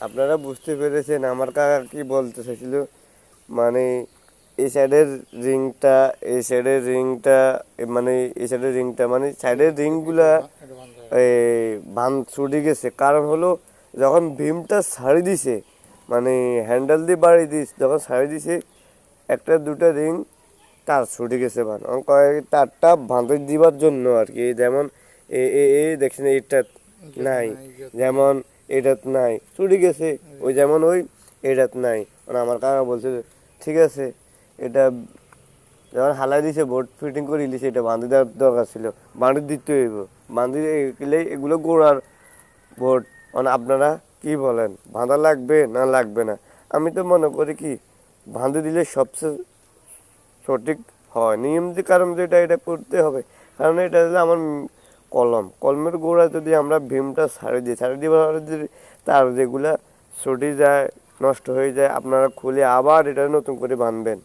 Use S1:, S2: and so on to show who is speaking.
S1: আপনারা বুঝতে পেরেছেন আমার কাকা কি বলতে চাইছিল, মানে এই সাইডের রিংটা এই সাইডের রিংটা মানে এই সাইডের রিংটা মানে সাইডের রিংগুলা এই বান ছুটে গেছে। কারণ হলো যখন ভীমটা ছাড়ি দিছে, মানে হ্যান্ডেল দিয়ে বাড়ি দিস যখন ছাড়ি দিছে একটা দুটা রিং তার ছুটে গেছে বান কয়েক তারটা বাঁধে দিবার জন্য আর কি। যেমন এ দেখছেন এইটা নাই, যেমন এটাত নাই ছুটে গেছে, ওই যেমন ওই এটাত নাই। মানে আমার কাকা বলছে ঠিক আছে এটা যখন হালাই দিছে বোর্ড ফিটিং করে দিছে এটা বাঁধি দেওয়ার দরকার ছিল, বাঁধি দিতে হইব। বাঁধি দিলে এগুলো গোড়ার বোর্ড। মানে আপনারা কি বলেন বাঁধা লাগবে না লাগবে না? আমি তো মনে করি কি বাঁধি দিলে সবচেয়ে সঠিক হয়, নিয়ম যে কারণ যেটা এটা করতে হবে। কারণ এটা হলো আমার কলমের গোড়া যদি আমরা ভীমটা ছাড়ি দিয়ে যদি তার যেগুলা ছুটি যায় নষ্ট হয়ে যায়, আপনারা খুলে আবার এটা নতুন করে বাঁধবেন।